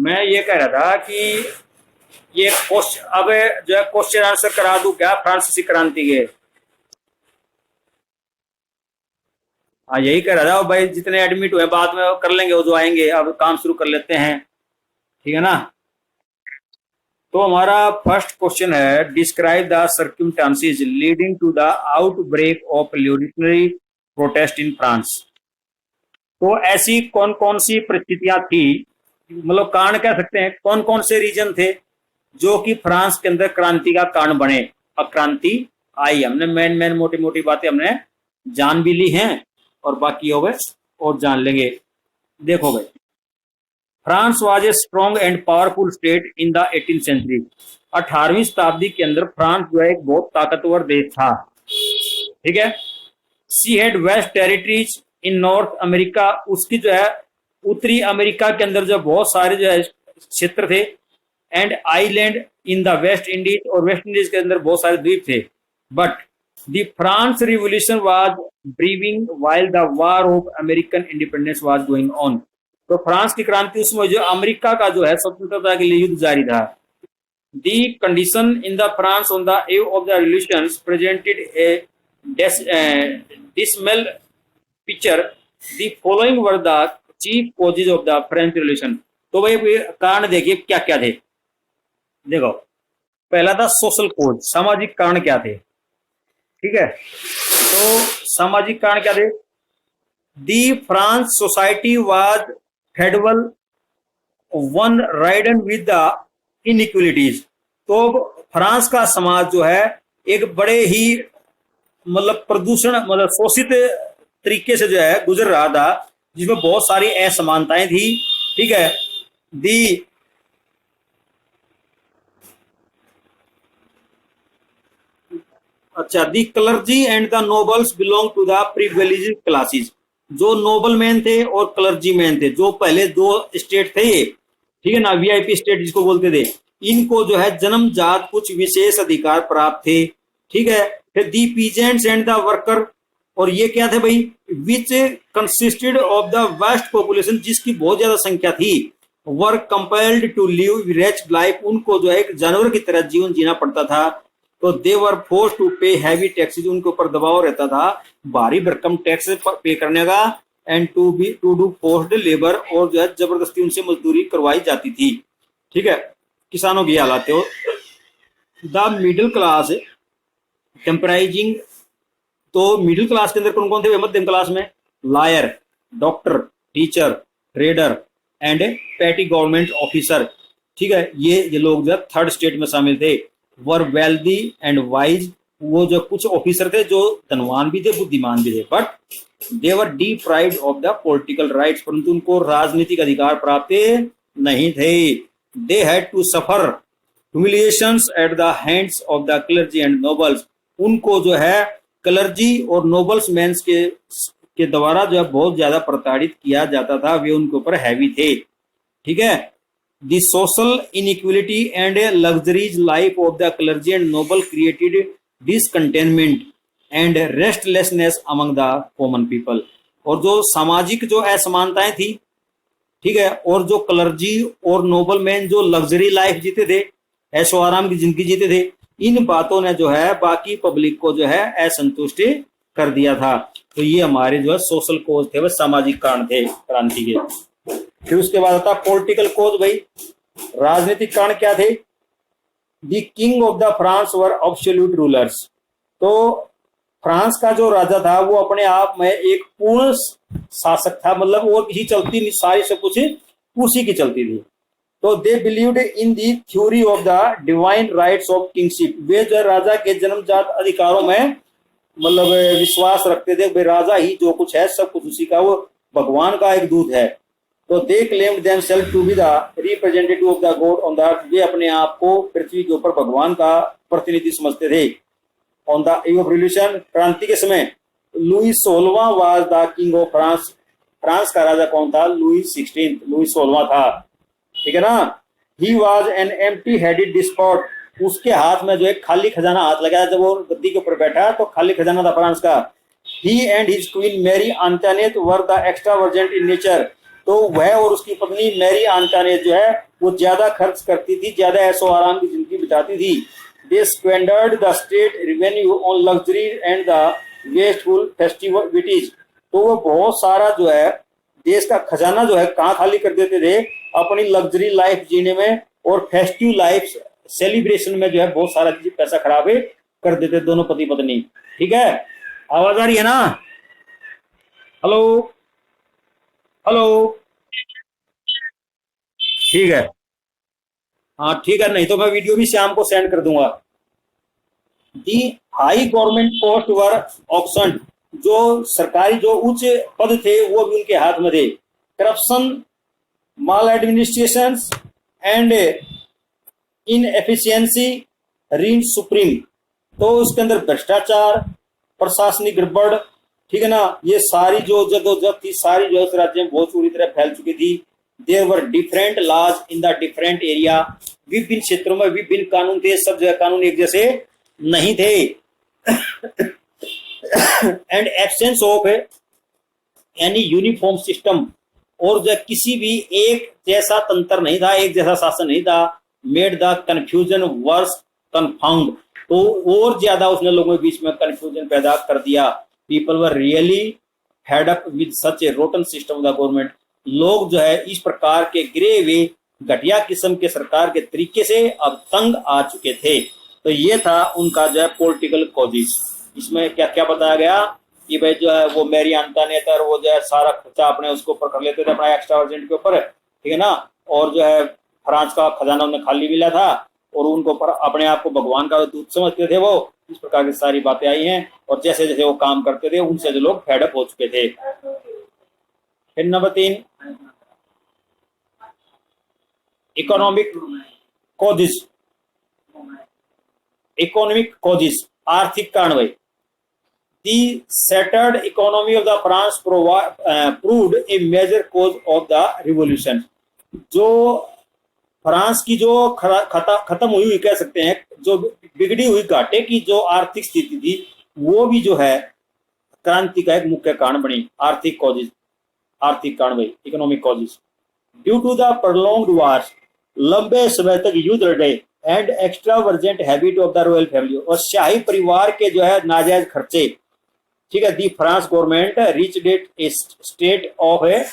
मैं ये कह रहा था कि ये क्वेश्चन अब जो है क्वेश्चन आंसर करा दूं क्या फ्रांसीसी क्रांति के। हाँ यही कह रहा था भाई, जितने एडमिट हुए बाद में कर लेंगे, वो जो आएंगे। अब काम शुरू कर लेते हैं, ठीक है ना। तो हमारा फर्स्ट क्वेश्चन है, describe the circumstances leading to the outbreak of revolutionary protest in France. तो ऐसी कौन कौन सी परिस्थितियां थी, मतलब कारण कह सकते हैं, कौन कौन से रीजन थे जो कि फ्रांस के अंदर क्रांति का कारण बने। अब क्रांति आई, हमने मेन मेन मोटी मोटी बातें हमने जान भी ली हैं और बाकी हो गए और जान लेंगे। देखो भाई, France was a strong and powerful state in the 18th century. 18वीं शताब्दी के अंदर फ्रांस जो है एक बहुत ताकतवर देश था, ठीक है। She had vast territories in North America, उसकी जो है उत्तरी अमेरिका के अंदर जो बहुत सारे जो है क्षेत्र थे। And island in the West Indies, और वेस्ट इंडीज के अंदर बहुत सारे द्वीप थे। But the France revolution was briefing while the war of American independence was going on. तो फ्रांस की क्रांति उसमें जो अमेरिका का जो है स्वतंत्रता के लिए युद्ध जारी था। The condition in the France on the eve of the revolutions presented a dismal picture. The following were the chief causes of the French Revolution. तो भाई कारण देखिए क्या क्या थे। देखो, पहला था सोशल कोज, सामाजिक कारण क्या थे, ठीक है। तो सामाजिक कारण क्या थे? The France society was federal one ridden with the inequalities. तो फ्रांस का समाज जो है एक बड़े ही मतलब प्रदूषण मतलब शोषित तरीके से जो है गुजर रहा था, जिसमें बहुत सारी असमानताएं थी, ठीक है। दी अच्छा, the clergy and the nobles belong to the privileged classes. जो नोबल मैन थे और क्लर्जी मैन थे, जो पहले दो स्टेट थे ये, ठीक है ना, वीआईपी स्टेट जिसको बोलते थे, इनको जो है जन्मजात कुछ विशेष अधिकार प्राप्त थे, ठीक है। फिर the peasants and the worker, और ये क्या थे भाई, which consisted of the vast population, जिसकी बहुत ज्यादा संख्या थी, were compelled to live rich life, उनको जो है एक जानवर की तरह जीवन जीना पड़ता था। तो दे वर फोर्स टू पे हैवी टैक्सेस, उनके ऊपर दबाव रहता था भारी भरकम टैक्स पे करने का। And to do forced labour, और जो है जबरदस्ती उनसे मजदूरी करवाई जाती थी, ठीक है। किसानों की हालात हो। द मिडिल क्लास कंप्राइजिंग, तो मिडिल क्लास के अंदर कौन कौन थे? मध्यम क्लास में lawyer, doctor, teacher, trader and petty government officer, ठीक है। ये लोग जो थर्ड स्टेट में शामिल थे। वर वेल्दी एंड वाइज, वो जो कुछ ऑफिसर थे जो धनवान भी थे, बुद्धिमान भी थे। But they were deprived of the political rights, परंतु उनको राजनीतिक अधिकार प्राप्त नहीं थे। They had to suffer humiliations at the hands of the clergy and nobles, उनको जो है क्लर्जी और नोबल्स मैंस के द्वारा जो है बहुत ज्यादा प्रताड़ित किया जाता था, वे उनके ऊपर हैवी थे, ठीक है। The social inequality and luxurious life of the clergy and noble created discontentment and restlessness among the common people. और जो सामाजिक जो असमानताएं थी, ठीक है, और जो क्लर्जी और नोबल मैन जो लग्जरी लाइफ जीते थे, ऐशो आराम की जिंदगी जीते थे, इन बातों ने जो है बाकी पब्लिक को जो है असंतुष्ट कर दिया था। तो ये हमारे जो है सोशल कोज थे, वह सामाजिक कारण थे क्रांति के। फिर उसके बाद आता पॉलिटिकल कोज, भाई राजनीतिक कारण क्या थे? The king of the France were absolute rulers. तो फ्रांस का जो राजा था वो अपने आप में एक पूर्ण शासक था, मतलब और किसी चलती नहीं, सारी सब कुछ उसी की चलती थी। तो they believed in the theory of the divine rights of kingship, वे जो राजा के जन्मजात अधिकारों में मतलब विश्वास रखते थे, भाई राजा ही जो कुछ है सब कुछ उसी का, वो भगवान का एक दूत है। तो they claimed themselves to be the representative of the god on the earth, वे अपने आप को पृथ्वी के ऊपर भगवान का प्रतिनिधि समझते थे। On the eve of revolution, क्रांति के समय लुई 16वां was the king of France. France का राजा कौन था? लुई 16वां था, ठीक है ना। He was an empty headed despot, उसके हाथ में जो है खाली खजाना हाथ लगाया, जब वो गद्दी के ऊपर बैठा तो खाली खजाना था फ्रांस का। He and his queen Marie Antoinette were the extravagant in nature, तो वह और उसकी पत्नी मैरी आंटोनेट जो है वो ज्यादा खर्च करती थी, ज्यादा ऐशो आराम की जिंदगी बिताती थी। They squandered the state revenue on luxury and the wasteful festivities. तो वो बहुत सारा जो है देश का खजाना जो है कहाँ खाली कर देते थे, अपनी लग्जरी लाइफ जीने में और फेस्टिव लाइफ सेलिब्रेशन में जो है बहुत सारा चीज पैसा खराब कर देते दोनों पति पत्नी। ठीक है, आवाज आ रही है ना? Hello hello. ठीक है, हाँ ठीक है, नहीं तो मैं वीडियो भी शाम को सेंड कर दूंगा। दी हाई गवर्नमेंट पोस्ट वर ऑप्शन, जो सरकारी जो उच्च पद थे वो भी उनके हाथ में थे। Corruption, maladministration and inefficiency reign supreme. तो उसके अंदर भ्रष्टाचार, प्रशासनिक गड़बड़, ठीक है ना, ये सारी जो जद्दोजहद थी सारी जो उस राज्य में बहुत पूरी तरह फैल चुकी थी। There were different laws in the different area, विभिन्न क्षेत्रों में विभिन्न कानून थे, सब जगह कानून एक जैसे नहीं थे। And absence of any uniform system, और जो किसी भी एक जैसा तंत्र नहीं था, एक जैसा शासन नहीं था। Made the confusion worse confounded, तो और ज्यादा उसने लोगों के बीच में कंफ्यूजन पैदा कर दिया। People were really fed up with such A rotten system of the government. लोग जो है इस प्रकार के गिरे हुए घटिया किस्म के सरकार के तरीके से अब तंग आ चुके थे। तो ये था उनका जो है पॉलिटिकल कॉजेस। इसमें क्या क्या बताया गया कि भाई जो है वो मैरी आंटोनेट और वो जो है सारा खर्चा अपने उसके ऊपर कर लेते थे, अपना एक्स्ट्रा अर्जेंट के ऊपर, ठीक है ना। और जो है फ्रांस का खजाना उन्हें खाली मिला था और उनको अपने आप को भगवान का दूत समझते थे वो। इस प्रकार की सारी बातें आई हैं और जैसे जैसे वो काम करते थे उनसे जो लोग फेडअप हो चुके थे। फिर number 3, economic causes. Economic causes, आर्थिक कारण भाई। The shattered economy of the France proved a major cause of the revolution। जो फ्रांस की जो खत्म हुई कह सकते हैं, जो बिगड़ी हुई घाटे की जो आर्थिक स्थिति थी वो भी जो है क्रांति का एक मुख्य कारण बनी। आर्थिक कॉजेज, आर्थिक कारण भाई, economic causes. Due to the prolonged wars, लंबे समय तक युद्ध लड़े, and extravagant habit of the royal family, और शाही परिवार के जो है नाजायज खर्चे, ठीक है। The France government reached a state of a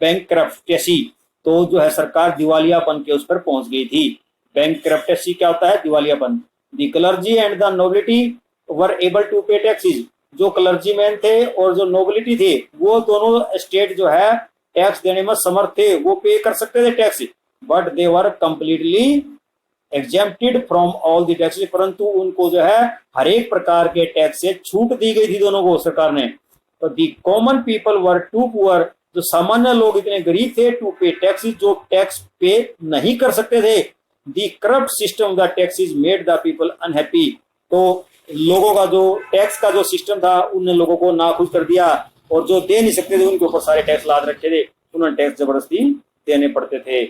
bankruptcy, तो जो है सरकार दिवालियापन के उस पर पहुंच गई थी। बैंकक्रप्सी क्या होता है? दिवालियापन। The clergy and the nobility were able to pay taxes, जो क्लर्जीमैन थे और जो नोबिलिटी थे वो दोनों स्टेट जो है टैक्स देने में समर्थ थे, वो पे कर सकते थे tax, but they were completely exempted from all the taxes, परंतु उनको जो है हर एक प्रकार के टैक्स से छूट दी गई थी दोनों को सरकार ने। तो the common people were too poor, जो सामान्य लोग इतने गरीब थे, टू पे टैक्सेस, जो टैक्स पे नहीं कर सकते थे। The corrupt system the taxes made the people unhappy, तो लोगों का जो टैक्स का जो सिस्टम था उन्होंने लोगों को नाखुश कर दिया, और जो दे नहीं सकते थे उनके ऊपर सारे टैक्स लाद रखे थे, उन्होंने टैक्स जबरदस्ती देने पड़ते थे।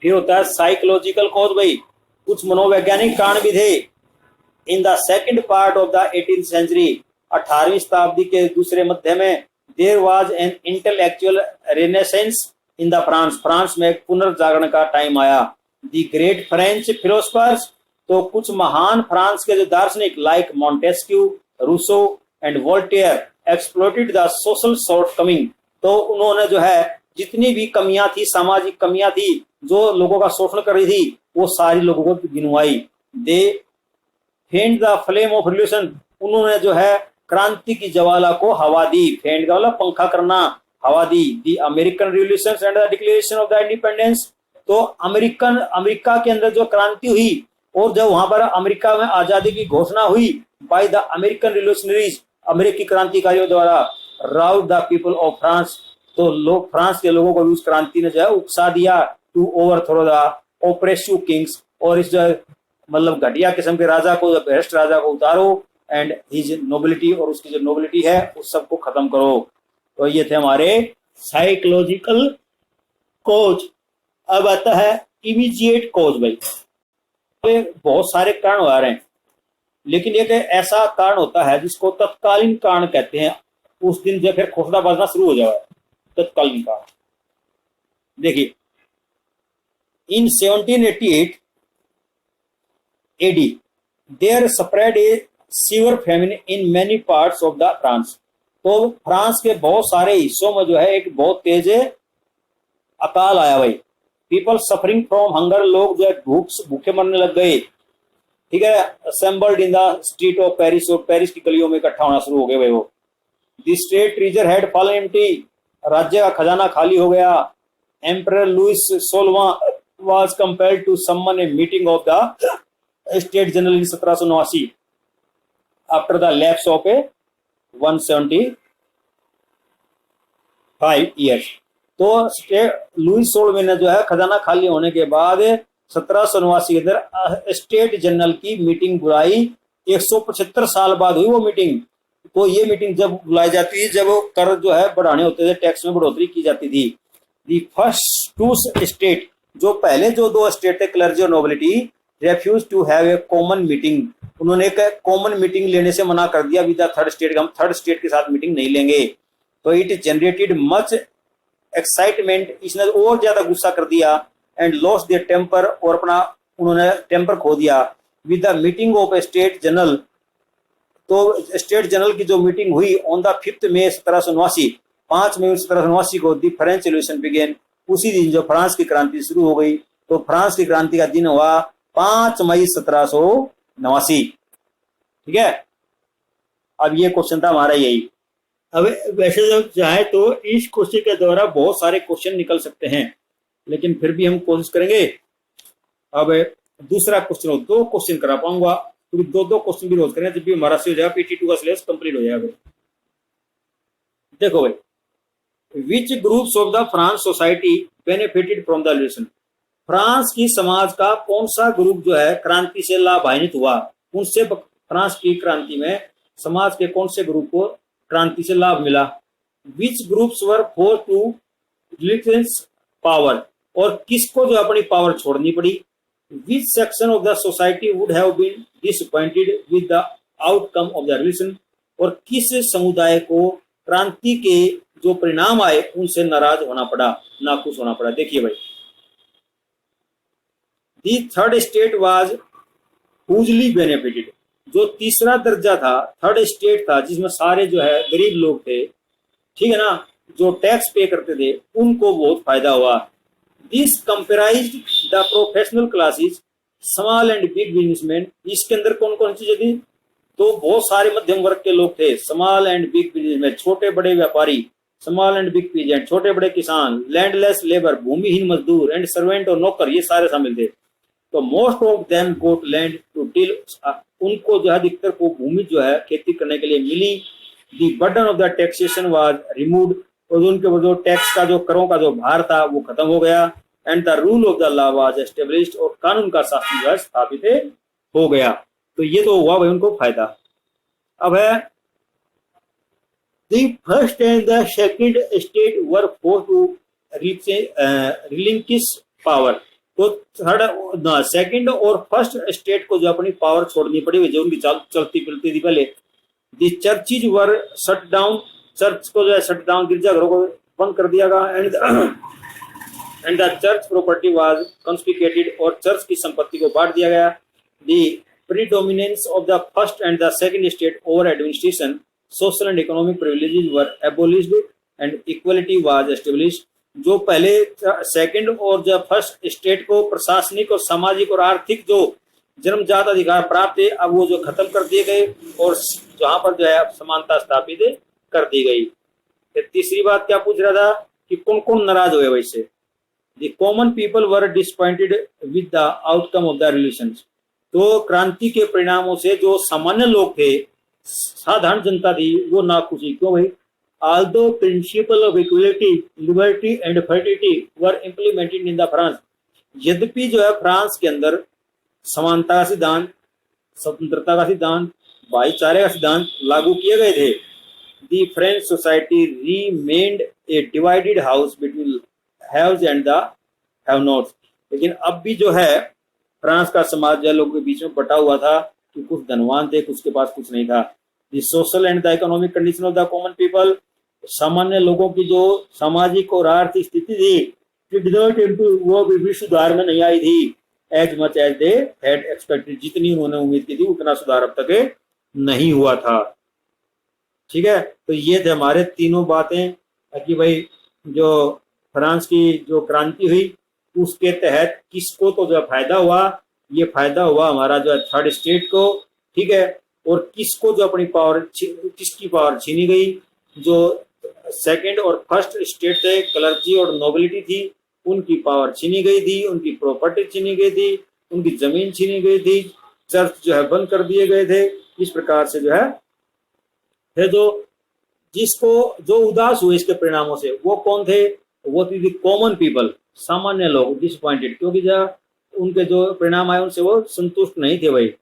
फिर होता है साइकोलॉजिकल कॉज भाई, कुछ मनोवैज्ञानिक कारण भी थे। In the second part of the 18th century, 18वीं शताब्दी के दूसरे मध्य में, there was an intellectual renaissance in the France, France में एक पुनर्जागरण का टाइम आया। द ग्रेट फ्रेंच फिलोसफर्स, तो कुछ महान फ्रांस के जो दार्शनिक like Montesquieu, Rousseau and Voltaire exploited the social shortcoming, तो उन्होंने जो है जितनी भी कमियां थी, सामाजिक कमियां थी, जो लोगों का शोषण कर रही थी, वो सारी लोगों को गिनवाई। They fanned the flame of revolution, उन्होंने जो है क्रांति की ज्वाला को हवा दी। फेंड का मतलब पंखा करना, हवा दी। The American revolution and the declaration of the independence, तो अमेरिका के अंदर जो क्रांति हुई और जब वहां पर अमेरिका में आजादी की घोषणा हुई बाय द अमेरिकन रिवॉल्यूशनरीज, अमेरिकी क्रांतिकारियों द्वारा, राउट द पीपल ऑफ फ्रांस, तो लोग फ्रांस के लोगों को उस क्रांति ने जो है उकसा दिया, to overthrow the oppressive kings, और इस जो मतलब घटिया किस्म के राजा को, भ्रष्ट राजा को उतारो, एंड हिज नोबिलिटी, और उसकी जो नोबिलिटी है उस सबको खत्म करो। तो ये थे हमारे साइकोलॉजिकल कोज। अब आता है इमीडिएट कोज भाई। बहुत सारे कारण आ रहे हैं, लेकिन एक ऐसा कारण होता है जिसको तत्कालीन कारण कहते हैं। उस दिन जब फिर खोखला बाजना शुरू हो जाए, तत्कालीन कारण। देखिए, in 1788 AD there spread a severe famine in many parts of the France. तो फ्रांस के बहुत सारे हिस्सों में जो है एक बहुत तेज अकाल आया भाई। पीपल सफरिंग फ्रॉम हंगर, लोग जो है भूखे मरने लग गए। ठीक है, assembled in the street of Paris, और पेरिस की गलियों में इकट्ठा होना शुरू हो गए भाई वो। The state treasure had fallen empty, राज्य का खजाना खाली हो गया। एम्परर लुइस 16वां was compelled to summon a meeting of the state general in 1789 after the lapse of a 175 years. तो लुइस 16वें ने जो है खजाना खाली होने के बाद 1789 के अंदर स्टेट जनरल की मीटिंग बुलाई। 175 साल बाद हुई वो मीटिंग। तो ये मीटिंग जब बुलाई जाती है जब कर जो है बढ़ाने होते थे, टैक्स में बढ़ोतरी की जाती थी। दी फर्स्ट टू स्टेट, जो पहले जो दो स्टेट थे क्लर्जी और nobility, refuse to have a common meeting, उन्होंने एक कॉमन मीटिंग लेने से मना कर दिया विद द थर्ड स्टेट, हम थर्ड स्टेट के साथ मीटिंग नहीं लेंगे। तो इट जनरेटेड मच एक्साइटमेंट, इसने और ज्यादा गुस्सा कर दिया। एंड लॉस्ट देयर टेम्पर, और अपना उन्होंने टेम्पर खो दिया। With the meeting of A state general, तो स्टेट जनरल की जो मीटिंग हुई ऑन द 5 मई 1789, 5 मई 1789 को दी फ्रेंच रिवॉल्यूशन बिगेन, उसी दिन जो फ्रांस की क्रांति शुरू हो गई। तो फ्रांस की क्रांति का दिन हुआ 5 मई 1789। ठीक है, अब ये क्वेश्चन था हमारा यही। अब वैसे जब चाहे तो इस क्वेश्चन के द्वारा बहुत सारे क्वेश्चन निकल सकते हैं, लेकिन फिर भी हम कोशिश करेंगे। अब दूसरा क्वेश्चन, 2 क्वेश्चन करा पाऊंगा, क्योंकि 2-2 क्वेश्चन भी रोज करेंगे, जब भी हमारा से हो जाएगा PT2 का सिलेबस कंप्लीट हो जाएगा। देखो भाई, which groups of the France society benefited from the revolution, France की समाज का कौन सा ग्रुप जो है क्रांति से लाभान्वित हुआ, उनसे फ्रांस की क्रांति में समाज के कौन से ग्रुप को क्रांति से लाभ मिला। Which groups were forced to relinquish power, और किसको जो अपनी पावर छोड़नी पड़ी। Which section of the society would have been disappointed with the outcome of the revolution, और किस समुदाय को क्रांति के जो परिणाम आए उनसे नाराज होना पड़ा, नाखुश होना पड़ा। देखिए भाई, दी third state was hugely benefited, जो तीसरा दर्जा था, थर्ड स्टेट था, जिसमें सारे जो है गरीब लोग थे, ठीक है ना, जो टैक्स पे करते थे, उनको बहुत फायदा हुआ। This comprised the professional classes, small and big businessmen, इसके अंदर कौन कौन सी चीजें थी, तो बहुत सारे मध्यम वर्ग के लोग थे। स्मॉल एंड बिग बिजनेसमैन, छोटे बड़े व्यापारी, स्मॉल एंड बिग पीजेंट, छोटे बड़े किसान, लैंडलेस लेबर, भूमिहीन मजदूर, एंड सर्वेंट और नौकर, ये सारे शामिल थे। तो most of them got land to till, उनको जो है अधिकतर को भूमि जो है खेती करने के लिए मिली। The burden of the taxation was removed, और उनके जो टैक्स का जो करों का जो भार था वो खत्म हो गया। And the rule of the law was established, और कानून का शासन जो है स्थापित हो गया। तो ये तो हुआ भाई उनको फायदा। अब है the first and the second state were forced to relinquish power, तो थर्ड सेकंड और फर्स्ट स्टेट को जो अपनी पावर छोड़नी पड़ी, जो उनकी चलती फिरती थी पहले। The churches were shut down, church को जो है शट डाउन, गिरजाघरों को बंद कर दिया गया। And the church property was confiscated, और चर्च की संपत्ति को बांट दिया गया। The predominance of the first and the second state over administration, social and economic privileges were abolished and equality was established, जो पहले सेकंड और जो फर्स्ट स्टेट को प्रशासनिक और सामाजिक और आर्थिक जो जन्मजात अधिकार प्राप्त है, अब वो जो खत्म कर दिए गए, और जहां पर जो है समानता स्थापित कर दी गई। फिर तीसरी बात क्या पूछ रहा था कि कौन कौन नाराज हुए वैसे। The common people were disappointed with the outcome of the revolution, तो क्रांति के परिणामों से जो सामान्य लोग थे, साधारण जनता थी, वो नाखुशी। क्यों भाई, although principle of equality, liberty and fraternity were implemented in the France, यद्यपि जो है फ्रांस के अंदर समानता का सिद्धांत, स्वतंत्रता का सिद्धांत, भाईचारे का सिद्धांत लागू किए गए थे। The French society remained a divided house between haves and the have-nots, लेकिन अब भी जो है फ्रांस का समाज जो लोगों के बीच में बटा हुआ था कि कुछ धनवान थे, कुछ के पास कुछ नहीं था। The social and the economic condition of the common people, सामान्य लोगों की जो सामाजिक और आर्थिक स्थिति थी डिड नॉट इम्प्रूव, वो भी सुधार में नहीं आई थी as much as they had expected, जितनी उन्होंने उम्मीद की थी उतना सुधार अब तक नहीं हुआ था। ठीक है, तो ये थे हमारे तीनों बातें कि भाई जो फ्रांस की जो क्रांति हुई उसके तहत किसको तो जो फायदा हुआ, ये फायदा हुआ हमारा जो है थर्ड स्टेट को। ठीक है, और किसको जो अपनी पावर, किसकी पावर छीनी गई, जो सेकंड और फर्स्ट स्टेट थे, क्लर्जी और नोबिलिटी थी, उनकी पावर छीनी गई थी, उनकी प्रॉपर्टी छीनी गई थी, उनकी जमीन छीनी गई थी, चर्च जो है बंद कर दिए गए थे। इस प्रकार से जो है जो जिसको जो उदास हुए इसके परिणामों से वो कौन थे, वो थी कॉमन पीपल, सामान्य लोग डिसअपॉइंटेड, क्योंकि जब उनके जो परिणाम आए उनसे वो संतुष्ट नहीं थे भाई।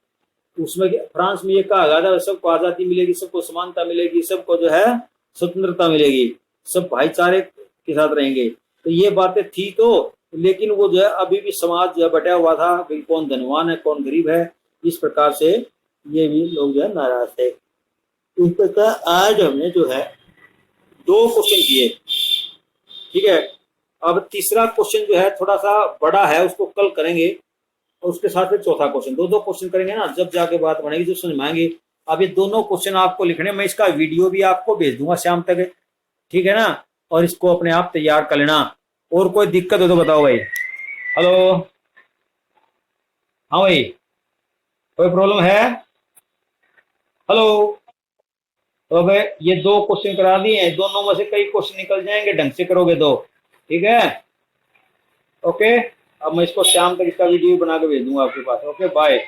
उसमें फ्रांस में ये कहा गया था सबको आजादी मिलेगी, सबको समानता मिलेगी, सबको जो है स्वतंत्रता मिलेगी, सब भाईचारे के साथ रहेंगे, तो ये बातें थी तो, लेकिन वो जो है अभी भी समाज जो है बटा हुआ था, कौन धनवान है कौन गरीब है, इस प्रकार से ये भी लोग जो है नाराज थे। इस प्रकार आज हमने जो है 2 क्वेश्चन किए। ठीक है, अब तीसरा क्वेश्चन जो है थोड़ा सा बड़ा है, उसको कल करेंगे, और उसके साथ में चौथा क्वेश्चन, 2 क्वेश्चन करेंगे ना, जब जाके बात बनेगी, जब समझ में आएंगे। अब ये दोनों क्वेश्चन आपको लिखने, मैं इसका वीडियो भी आपको भेज दूंगा शाम तक। ठीक है ना, और इसको अपने आप तैयार कर लेना। और कोई दिक्कत हो तो बताओ भाई। हेलो, हाँ भाई, कोई प्रॉब्लम है? हेलो, तो भाई ये 2 क्वेश्चन करा दिए हैं, दोनों में से कई क्वेश्चन निकल जाएंगे ढंग से करोगे तो। ठीक है, ओके, अब मैं इसको शाम तक इसका वीडियो बना के भेज दूंगा आपके पास। Okay, bye.